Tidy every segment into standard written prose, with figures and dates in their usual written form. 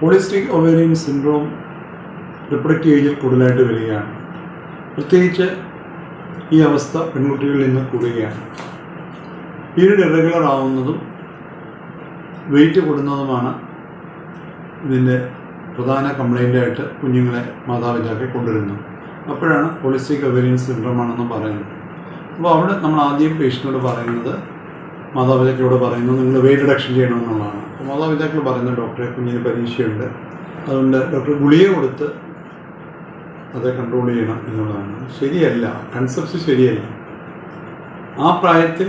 Polycystic ovarian syndrome reproductive ഏജിൽ കൂടുതലായിട്ട് വരികയാണ്. പ്രത്യേകിച്ച് ഈ അവസ്ഥ പെൺകുട്ടികളിൽ നിന്ന് കൂടുകയാണ്. പീരീഡ് ഇറഗുലർ ആവുന്നതും വെയിറ്റ് കൂടുന്നതുമാണ് ഇതിൻ്റെ പ്രധാന കംപ്ലൈൻ്റായിട്ട് കുഞ്ഞുങ്ങളെ മാതാപിതാക്കൾ കൊണ്ടുവരുന്നത്. അപ്പോഴാണ് പോളിസിസ്റ്റിക് ഒവേറിയൻ സിൻഡ്രോം ആണെന്ന് പറയുന്നത്. അപ്പോൾ അവിടെ നമ്മൾ ആദ്യം പേഷ്യൻറ്റിനോട് പറയുന്നത്, മാതാപിതാക്കളോട് പറയുന്നത് നിങ്ങൾ വെയിറ്റ് റിഡക്ഷൻ ചെയ്യണമെന്നുള്ളതാണ്. അപ്പോൾ മാതാപിതാക്കൾ പറയുന്നത് ഡോക്ടറെ കുഞ്ഞിന് പരീക്ഷയുണ്ട്, അതുകൊണ്ട് ഡോക്ടർ ഗുളിക കൊടുത്ത് അത് കൺട്രോൾ ചെയ്യണം എന്നുള്ളതാണ്. ശരിയല്ല, കൺസെപ്റ്റ് ശരിയല്ല. ആ പ്രായത്തിൽ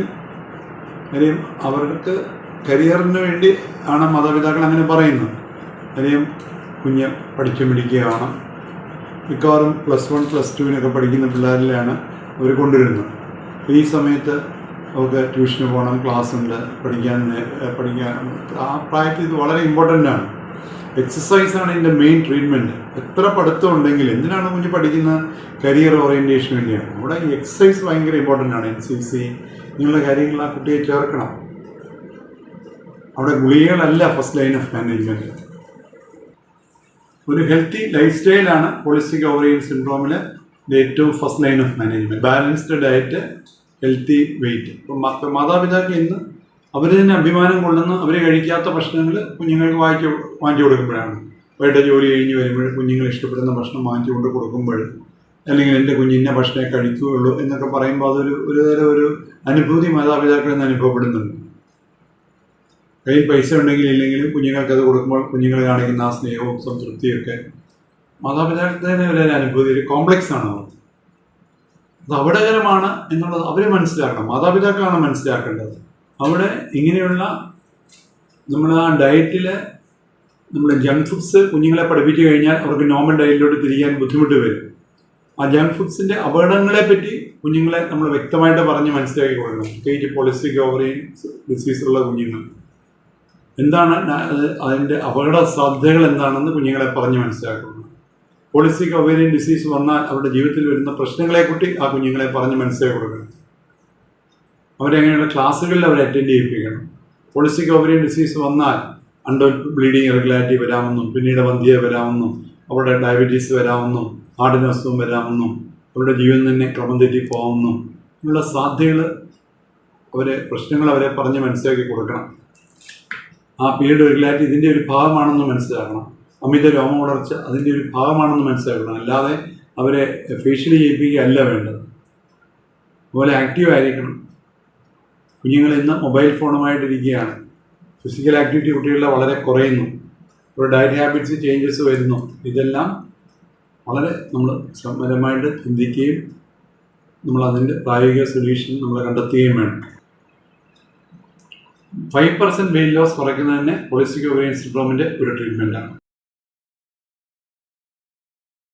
കാര്യം അവർക്ക് കരിയറിന് വേണ്ടി ആണ് മാതാപിതാക്കൾ അങ്ങനെ പറയുന്നത്. കാര്യം കുഞ്ഞ് പഠിച്ചു മിടിക്കുകയാണ്. മിക്കവാറും +1 +2 പഠിക്കുന്ന പിള്ളേരിലാണ് അവർ കൊണ്ടുവരുന്നത്. ഈ സമയത്ത് അവർക്ക് ട്യൂഷന് പോകണം, ക്ലാസ് ഉണ്ട്, പഠിക്കാൻ ആ പ്രായത്തിൽ ഇത് വളരെ ഇമ്പോർട്ടൻ്റ് ആണ്. എക്സസൈസാണ് ഇതിൻ്റെ മെയിൻ ട്രീറ്റ്മെൻറ്റ്. എത്ര പഠിത്തം ഉണ്ടെങ്കിലും എന്തിനാണ് കുഞ്ഞ് പഠിക്കുന്ന കരിയർ ഓറിയൻറ്റേഷൻ വേണ്ടിയാണ്. അവിടെ ഈ എക്സസൈസ് ഭയങ്കര ഇമ്പോർട്ടൻ്റ് ആണ്. NCC ഇങ്ങനെയുള്ള കാര്യങ്ങൾ ആ കുട്ടിയെ ചേർക്കണം. അവിടെ ഗുളികകളല്ല ഫസ്റ്റ് ലൈൻ ഓഫ് മാനേജ്മെൻറ്റ്. ഒരു ഹെൽത്തി ലൈഫ് സ്റ്റൈലാണ് പോളിസിസ്റ്റിക് ഒവേറിയൻ സിൻഡ്രോമിൽ ഏറ്റവും first line of management. Balanced diet, healthy wait. ഇപ്പം മാതാപിതാക്കൾ ഇന്ന് അവർ തന്നെ അഭിമാനം കൊള്ളുന്ന അവർ കഴിക്കാത്ത ഭക്ഷണങ്ങൾ കുഞ്ഞുങ്ങൾക്ക് വാങ്ങിച്ചു കൊടുക്കുമ്പോഴാണ്. വൈകിട്ട് ജോലി കഴിഞ്ഞ് വരുമ്പോൾ കുഞ്ഞുങ്ങൾ ഇഷ്ടപ്പെടുന്ന ഭക്ഷണം വാങ്ങിച്ചു കൊണ്ട് കൊടുക്കുമ്പോൾ, അല്ലെങ്കിൽ എൻ്റെ കുഞ്ഞിൻ്റെ ഭക്ഷണമേ കഴിക്കുകയുള്ളൂ എന്നൊക്കെ പറയുമ്പോൾ അതൊരു തരം ഒരു അനുഭൂതി മാതാപിതാക്കളിൽ നിന്ന് അനുഭവപ്പെടുന്നുണ്ട്. കയ്യിൽ പൈസ ഉണ്ടെങ്കിലും ഇല്ലെങ്കിലും കുഞ്ഞുങ്ങൾക്കത് കൊടുക്കുമ്പോൾ കുഞ്ഞുങ്ങൾ കാണിക്കുന്ന ആ സ്നേഹവും സംതൃപ്തിയൊക്കെ മാതാപിതാക്കളുടെ ഒരു അനുഭൂതി, ഒരു കോംപ്ലക്സ് ആണ്. അത് അപകടകരമാണ് എന്നുള്ളത് അവർ മനസ്സിലാക്കണം. മാതാപിതാക്കളാണ് മനസ്സിലാക്കേണ്ടത്. അവിടെ ഇങ്ങനെയുള്ള നമ്മുടെ ആ ഡയറ്റിൽ നമ്മൾ ജങ്ക് ഫുഡ്സ് കുഞ്ഞുങ്ങളെ പഠിപ്പിച്ചു കഴിഞ്ഞാൽ അവർക്ക് നോർമൽ ഡയറ്റിലോട്ട് തിരിയാൻ ബുദ്ധിമുട്ട് വരും. ആ ജങ്ക് ഫുഡ്സിൻ്റെ അപകടങ്ങളെപ്പറ്റി കുഞ്ഞുങ്ങളെ നമ്മൾ വ്യക്തമായിട്ട് പറഞ്ഞ് മനസ്സിലാക്കി കൊടുക്കണം. പ്രത്യേകിച്ച് പോളിസിസ്റ്റിക് ഒവേറിയൻ ഡിസീസുള്ള കുഞ്ഞുങ്ങൾ എന്താണ് അതിൻ്റെ അപകട സാധ്യതകൾ എന്താണെന്ന് കുഞ്ഞുങ്ങളെ പറഞ്ഞ് മനസ്സിലാക്കണം. പോളിസിസ്റ്റിക് ഒവേറിയൻ ഡിസീസ് വന്നാൽ അവരുടെ ജീവിതത്തിൽ വരുന്ന പ്രശ്നങ്ങളെക്കുറിച്ച് ആ കുഞ്ഞുങ്ങളെ പറഞ്ഞ് മനസ്സിലാക്കി കൊടുക്കണം. അവരെങ്ങനെയുള്ള ക്ലാസ്സുകളിൽ അവരെ അറ്റൻഡ് ചെയ്യിപ്പിക്കണം. പോളിസിസ്റ്റിക് ഒവേറിയൻ ഡിസീസ് വന്നാൽ അൺഡെവലപ്ഡ് ബ്ലീഡിങ് ഇറഗുലാരിറ്റി വരാമെന്നും, പിന്നീട് വന്ധ്യത വരാമെന്നും, അവരുടെ ഡയബറ്റീസ് വരാമെന്നും, ഹാർട്ടിന് അസുഖം വരാമെന്നും, അവരുടെ ജീവൻ തന്നെ ക്രമം തെറ്റി പോകാമെന്നും ഉള്ള സാധ്യതകൾ പ്രശ്നങ്ങൾ അവരെ പറഞ്ഞ് മനസ്സിലാക്കി കൊടുക്കണം. ആ പീരീഡ് ഇറഗുലാരിറ്റി ഇതിൻ്റെ ഒരു ഭാഗമാണെന്ന് മനസ്സിലാക്കണം. അമിത രോമ വളർച്ച അതിൻ്റെ ഒരു ഭാഗമാണെന്ന് മനസ്സിലാക്കണം. അല്ലാതെ അവരെ ഫേഷ്യലി ചെയ്യിപ്പിക്കുകയല്ല വേണ്ടത്. അതുപോലെ ആക്റ്റീവ് ആയിരിക്കണം. കുഞ്ഞുങ്ങൾ ഇന്ന് മൊബൈൽ ഫോണുമായിട്ടിരിക്കുകയാണ്. ഫിസിക്കൽ ആക്ടിവിറ്റി കുട്ടികളുടെ വളരെ കുറയുന്നു. ഒരു ഡയറ്റ് ഹാബിറ്റ്സ് ചേഞ്ചസ് വരുന്നു. ഇതെല്ലാം വളരെ നമ്മൾ സമരമായിട്ട് ചിന്തിക്കുകയും നമ്മളതിൻ്റെ പ്രായോഗിക സൊല്യൂഷൻ നമ്മൾ കണ്ടെത്തുകയും വേണം. 5% വെയിറ്റ് ലോസ് കുറയ്ക്കുന്നത് തന്നെ പോളിസിസ്റ്റിക് ഒവേറിയൻ സിൻഡ്രോമിൻ്റെ ഒരു ട്രീറ്റ്മെൻറ്റാണ്.